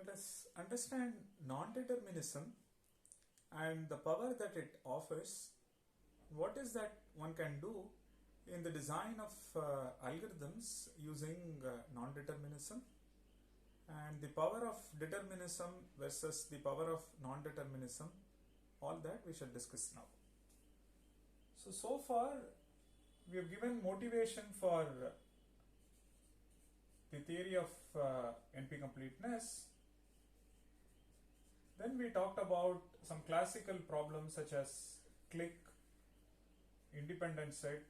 Let us understand non-determinism and the power that it offers. What is that one can do in the design of algorithms using non-determinism, and the power of determinism versus the power of non-determinism. All that we shall discuss now. So far we have given motivation for the theory of NP completeness. Then we talked about some classical problems such as clique, independent set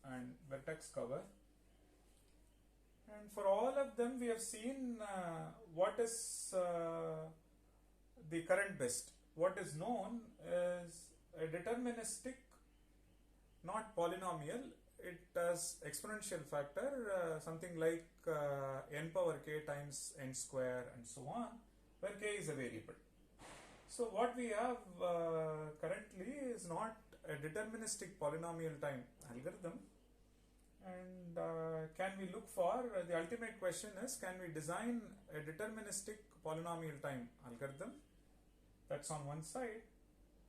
and vertex cover. And for all of them we have seen what is the current best. What is known is a deterministic, not polynomial. It has exponential factor, something like n power k times n square and so on, where k is a variable. So what we have currently is not a deterministic polynomial time algorithm, and can we look for, the ultimate question is, can we design a deterministic polynomial time algorithm? That's on one side.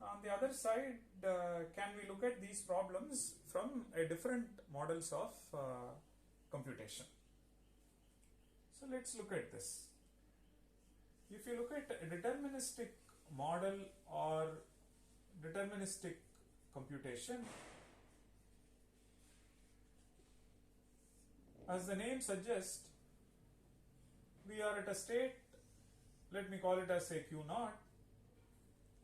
On the other side, can we look at these problems from a different models of computation? So let's look at this. If you look at a deterministic model or deterministic computation, as the name suggests, we are at a state, let me call it as say Q naught,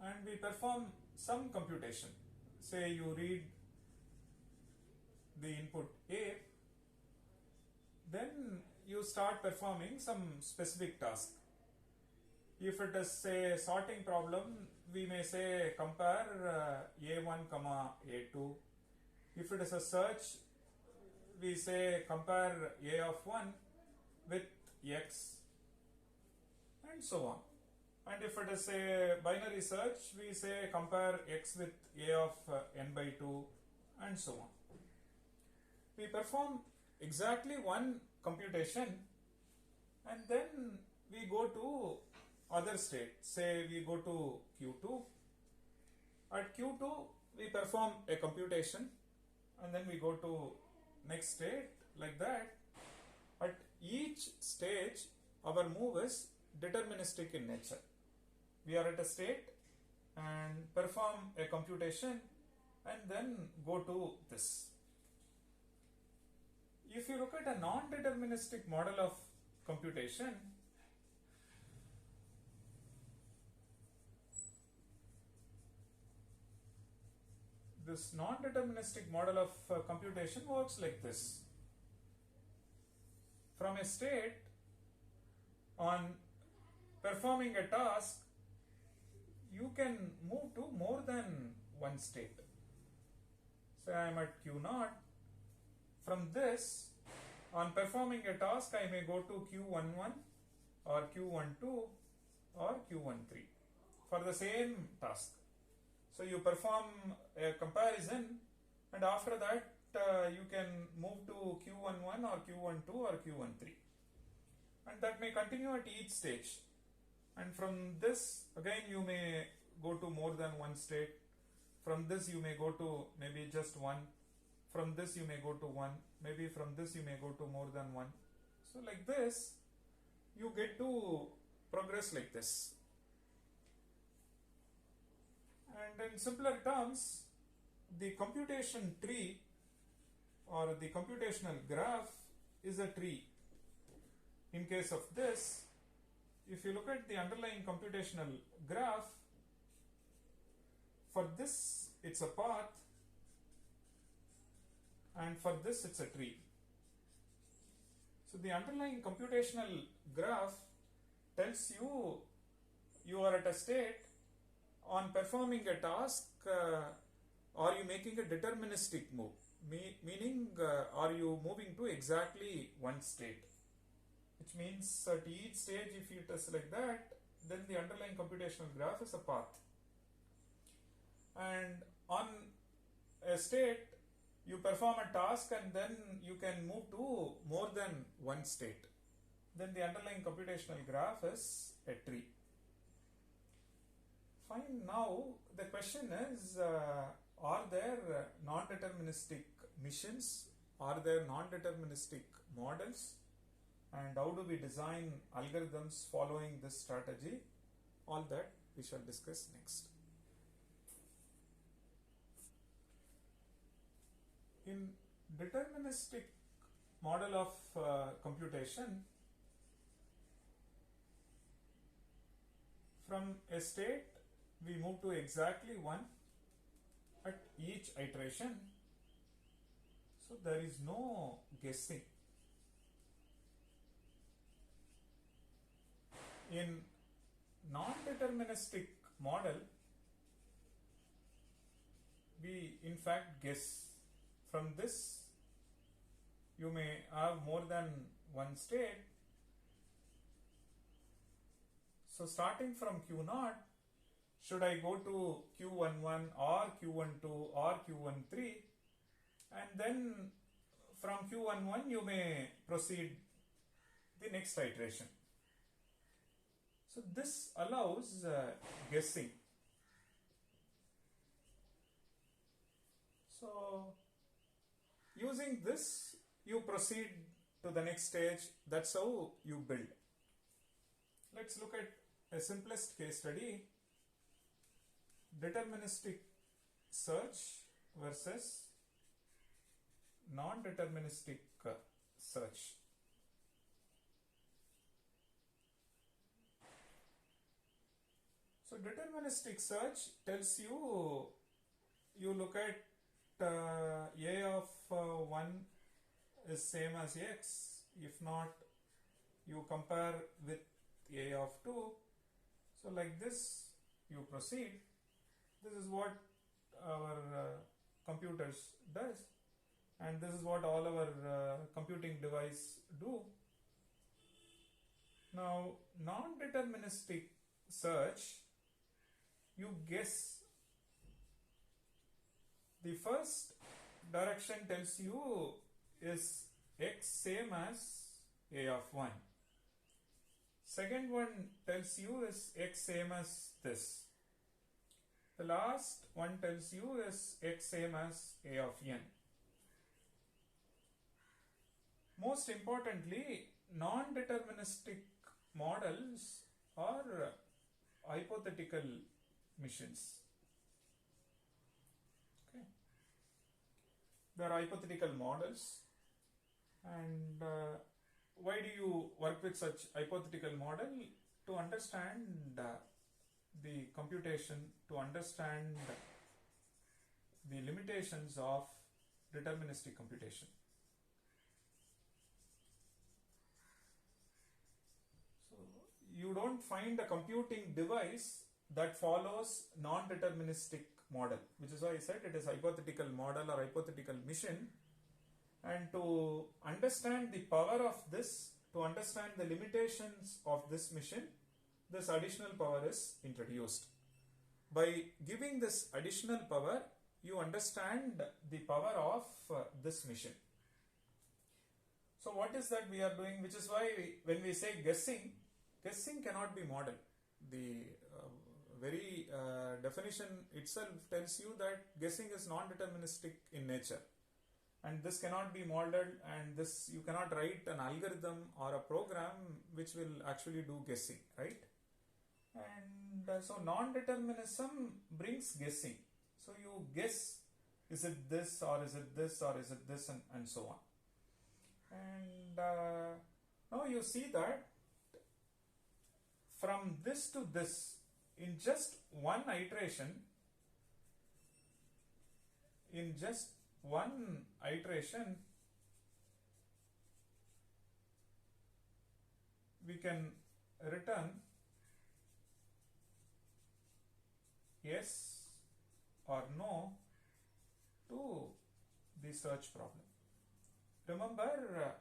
and we perform some computation. Say you read the input A, then you start performing some specific task. If it is say sorting problem, we may say compare A1 comma A2. If it is a search, we say compare A of 1 with X, and so on. And if it is a binary search, we say compare X with A of n by 2 and so on. We perform exactly one computation and then we go to other state. Say we go to Q2. At Q2 we perform a computation and then we go to next state, like that. At each stage our move is deterministic in nature. We are at a state and perform a computation and then go to this. If you look at a non-deterministic model of computation, this non-deterministic model of computation works like this. From a state, on performing a task, you can move to more than one state. Say I am at Q naught. From this, on performing a task, I may go to Q11 or Q12 or Q13 for the same task. So you perform a comparison, and after that you can move to Q11 or Q12 or Q13, and that may continue at each stage. And from this again you may go to more than one state. From this you may go to maybe just one. From this you may go to one. Maybe from this you may go to more than one. So like this you get to progress like this. And in simpler terms, the computation tree or the computational graph is a tree. In case of this, if you look at the underlying computational graph, for this it's a path and for this it's a tree. So the underlying computational graph tells you you are at a state. On performing a task, are you making a deterministic move? Meaning, are you moving to exactly one state? Which means at each stage, if it is like that, then the underlying computational graph is a path. And on a state, you perform a task and then you can move to more than one state. then the underlying computational graph is a tree. Fine, now the question is, are there non-deterministic missions? Are there non-deterministic models? And how do we design algorithms following this strategy? All that we shall discuss next. In deterministic model of computation, from a state we move to exactly one at each iteration, so there is no guessing. In non-deterministic model, we in fact guess. From this, you may have more than one state. So starting from Q0, should I go to Q11 or Q12 or Q13, and then from Q11 you may proceed the next iteration. So this allows guessing. So using this, you proceed to the next stage. That's how you build. Let's look at a simplest case study: deterministic search versus non-deterministic search. So deterministic search tells you, you look at a of 1 is same as x. If not, you compare with a of 2. So like this you proceed. This is what our computers does, and this is what all our computing device do. Now non-deterministic search, you guess. The first direction tells you is x same as a of 1. Second one tells you is x same as this. The last one tells you is x same as a of n. Most importantly, non-deterministic models are hypothetical missions. Okay. They are hypothetical models, and why do you work with such hypothetical model? To understand the computation, to understand the limitations of deterministic computation. So you don't find a computing device that follows non-deterministic model, which is why I said it is hypothetical model or hypothetical mission. And to understand the power of this, to understand the limitations of this mission, this additional power is introduced. By giving this additional power, you understand the power of this mission. So what is that we are doing? Which is why when we say guessing, guessing cannot be model. The very definition itself tells you that guessing is non-deterministic in nature, and this cannot be modeled, and this you cannot write an algorithm or a program which will actually do guessing, right? And so non-determinism brings guessing. So you guess, is it this or is it this or is it this, and so on. And now you see that from this to this, in just one iteration, we can return yes or no to the search problem. Remember,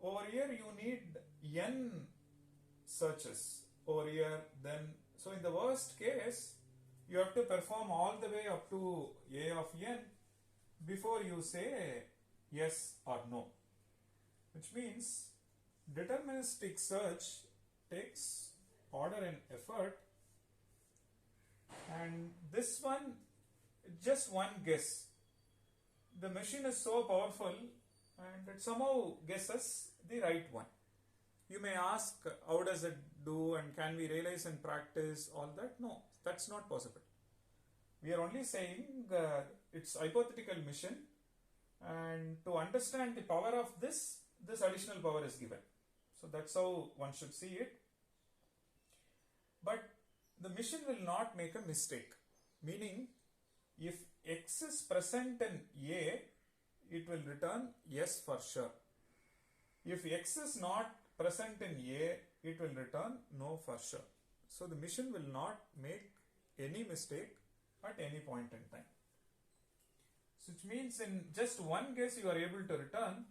over here you need n searches over here, then so in the worst case you have to perform all the way up to a of n before you say yes or no. which means deterministic search takes order and effort, and this one, just one guess. The machine is so powerful and it somehow guesses the right one. You may ask, how does it do and can we realize in practice all that? No, that's not possible. We are only saying it's hypothetical mission, and to understand the power of this additional power is given. So that's how one should see it. But the mission will not make a mistake. Meaning, if X is present in A, it will return yes for sure. If X is not present in A, it will return no for sure. So the mission will not make any mistake at any point in time. So which means in just one guess you are able to return.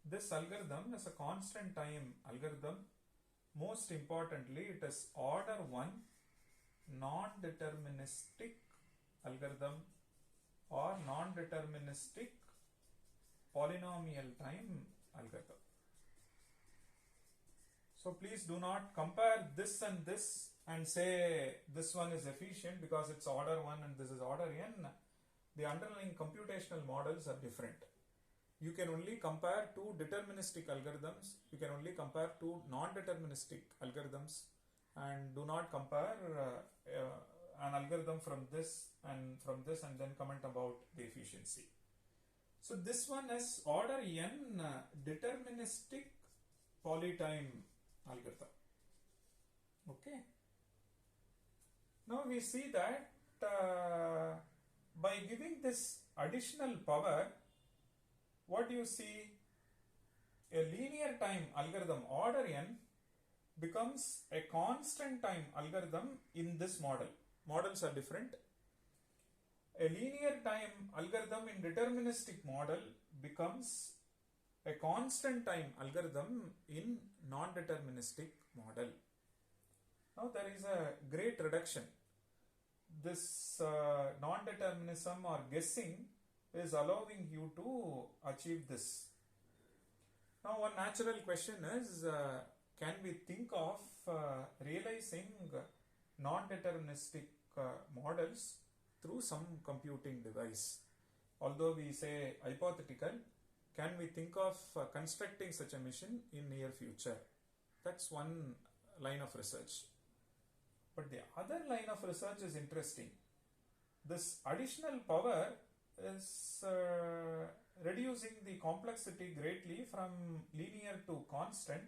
This algorithm is a constant time algorithm. Most importantly, it is order 1 non-deterministic algorithm or non-deterministic polynomial time algorithm. So please do not compare this and say this one is efficient because it's order 1 and this is order n. The underlying computational models are different. You can only compare two deterministic algorithms, you can only compare two non-deterministic algorithms, and do not compare an algorithm from this and then comment about the efficiency. So this one is order n deterministic polytime algorithm. Okay. Now we see that by giving this additional power, what do you see? A linear time algorithm order n becomes a constant time algorithm in this model. Models are different. A linear time algorithm in deterministic model becomes a constant time algorithm in non-deterministic model. Now there is a great reduction. This non-determinism or guessing is allowing you to achieve this. Now one natural question is, can we think of realizing non-deterministic models through some computing device? Although we say hypothetical, can we think of constructing such a mission in near future? That's one line of research. But the other line of research is interesting. This additional power is reducing the complexity greatly from linear to constant.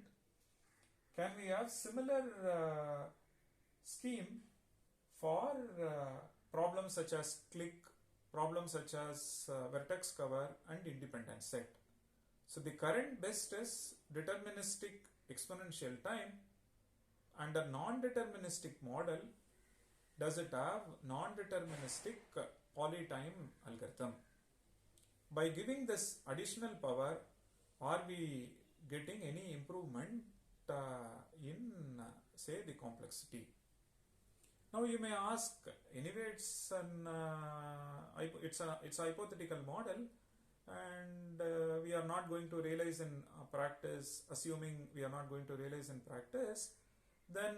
Can we have similar scheme for problems such as click, problems such as vertex cover and independent set? So the current best is deterministic exponential time. Under non-deterministic model, does it have non-deterministic polytime algorithm? By giving this additional power, are we getting any improvement in say the complexity? Now you may ask, anyway it's a hypothetical model, and we are not going to realize in practice. Assuming we are not going to realize in practice, then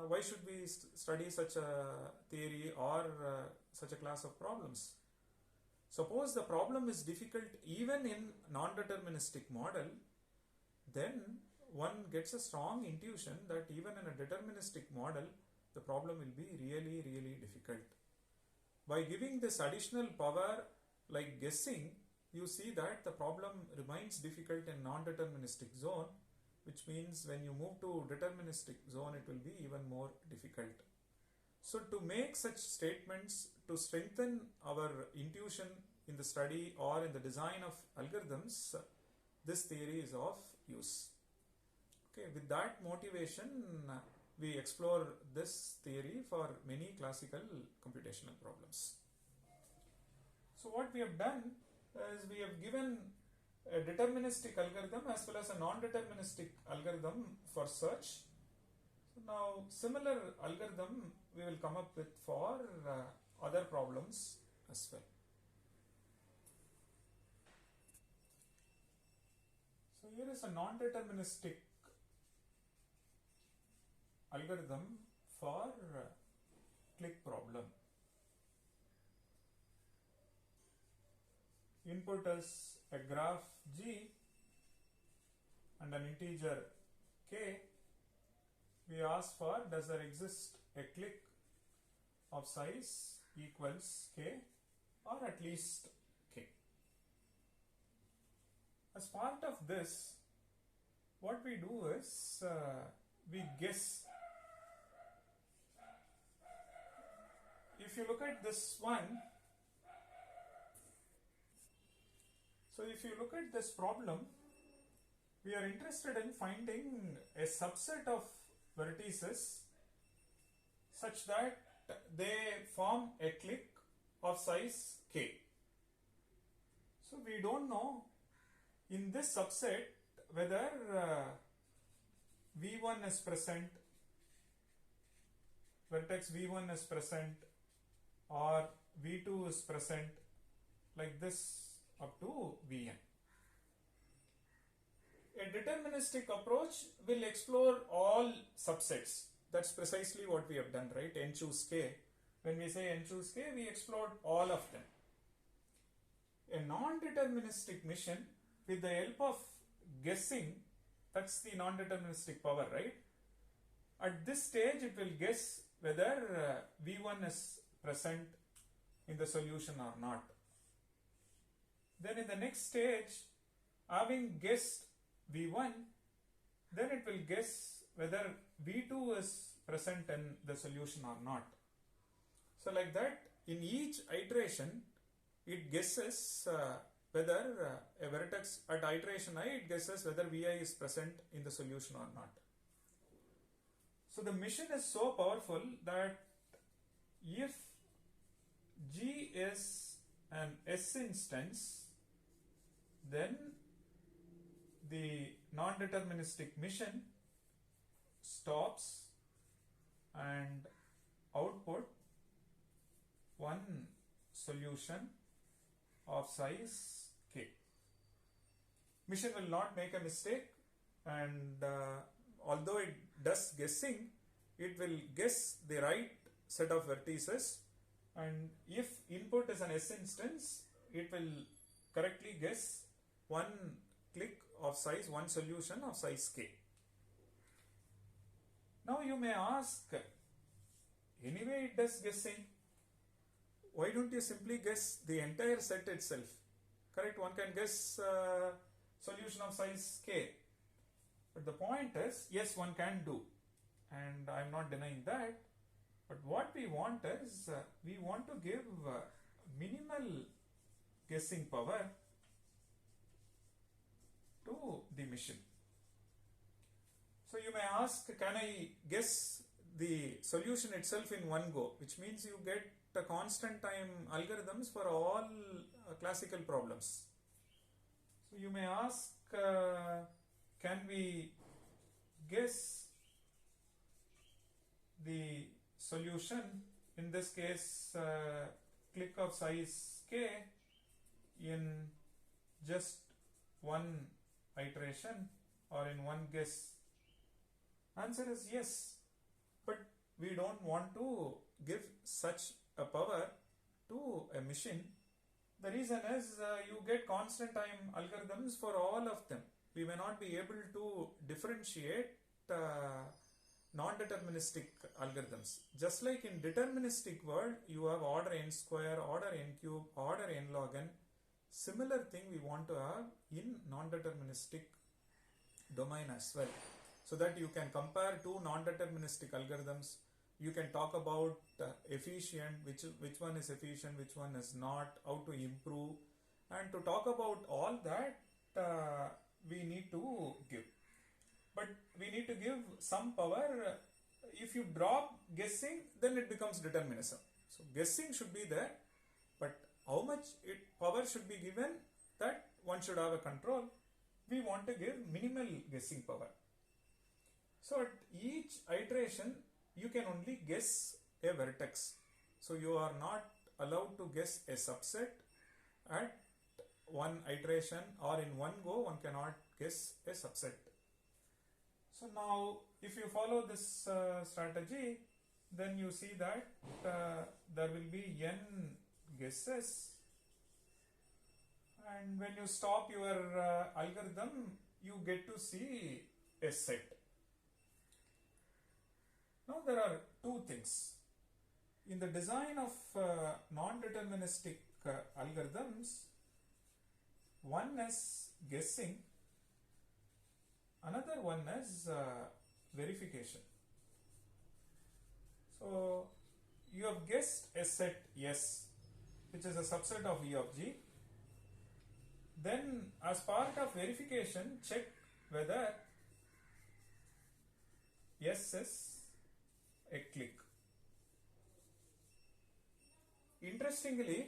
why should we study such a theory or such a class of problems? Suppose the problem is difficult even in non-deterministic model, then one gets a strong intuition that even in a deterministic model, the problem will be really, really difficult. By giving this additional power like guessing, you see that the problem remains difficult in non-deterministic zone, which means when you move to deterministic zone, it will be even more difficult. So to make such statements, to strengthen our intuition in the study or in the design of algorithms, this theory is of use. Okay, with that motivation, we explore this theory for many classical computational problems. So what we have done is we have given a deterministic algorithm as well as a non-deterministic algorithm for search. So now similar algorithm we will come up with for other problems as well. So here is a non-deterministic algorithm for click problem. Input is a graph G and an integer K. We ask for, does there exist a click of size equals K or at least K? As part of this, what we do is we guess. If you look at this one, so if you look at this problem, we are interested in finding a subset of vertices such that they form a click of size K. So we don't know in this subset whether V1 is present, vertex V1 is present, or V2 is present, like this up to Vn. A deterministic approach will explore all subsets. That's precisely what we have done, right? N choose K. When we say N choose K, we explored all of them. A non-deterministic mission with the help of guessing, that's the non-deterministic power, right? At this stage, it will guess whether V1 is present in the solution or not. Then in the next stage, having guessed V1, then it will guess whether V2 is present in the solution or not. So like that, in each iteration, it guesses whether a vertex at iteration I, it guesses whether Vi is present in the solution or not. So the mission is so powerful that if G is an S instance, then the non-deterministic mission stops and output one solution of size K. Mission will not make a mistake, and although it does guessing, it will guess the right set of vertices, and if input is an S instance, it will correctly guess one click of size, one solution of size K. Now you may ask, anyway it does guessing, why don't you simply guess the entire set itself? Correct, one can guess solution of size K. But the point is, yes, one can do, and I am not denying that. But what we want is, we want to give minimal guessing power to the mission. So you may ask, can I guess the solution itself in one go? Which means you get the constant time algorithms for all classical problems. So you may ask, can we guess the solution, in this case click of size K, in just one iteration or in one guess? Answer is yes, but we don't want to give such a power to a machine. The reason is you get constant time algorithms for all of them. We may not be able to differentiate non-deterministic algorithms. Just like in deterministic world, you have order n square, order n cube, order n log n. Similar thing we want to have in non-deterministic domain as well, so that you can compare two non-deterministic algorithms. You can talk about efficient, which one is efficient, which one is not, how to improve, and to talk about all that we need to give. But we need to give some power. If you drop guessing, then it becomes determinism. So guessing should be there, but how much power should be given, that one should have a control. We want to give minimal guessing power. So at each iteration, you can only guess a vertex. So you are not allowed to guess a subset at one iteration, or in one go one cannot guess a subset. So now if you follow this strategy, then you see that there will be n guesses, and when you stop your algorithm, you get to see a set. Now there are two things. In the design of non-deterministic algorithms, one is guessing, another one is verification. So you have guessed a set S, which is a subset of E of G. Then as part of verification, check whether S is a clique. Interestingly,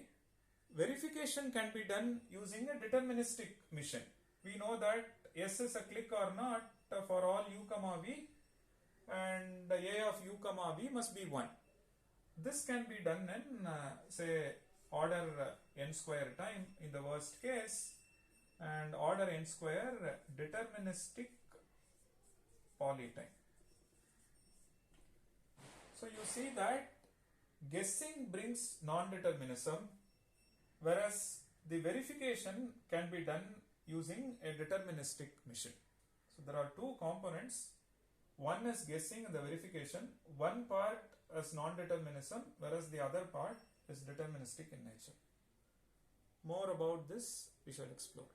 verification can be done using a deterministic mission. We know that S is a clique or not for all u comma v, and a of u comma v must be 1. This can be done in say order n square time in the worst case, and order n square deterministic poly time. So you see that guessing brings non-determinism, whereas the verification can be done using a deterministic mission. So there are two components. One is guessing and the verification. One part is non-determinism, whereas the other part is deterministic in nature. More about this we shall explore.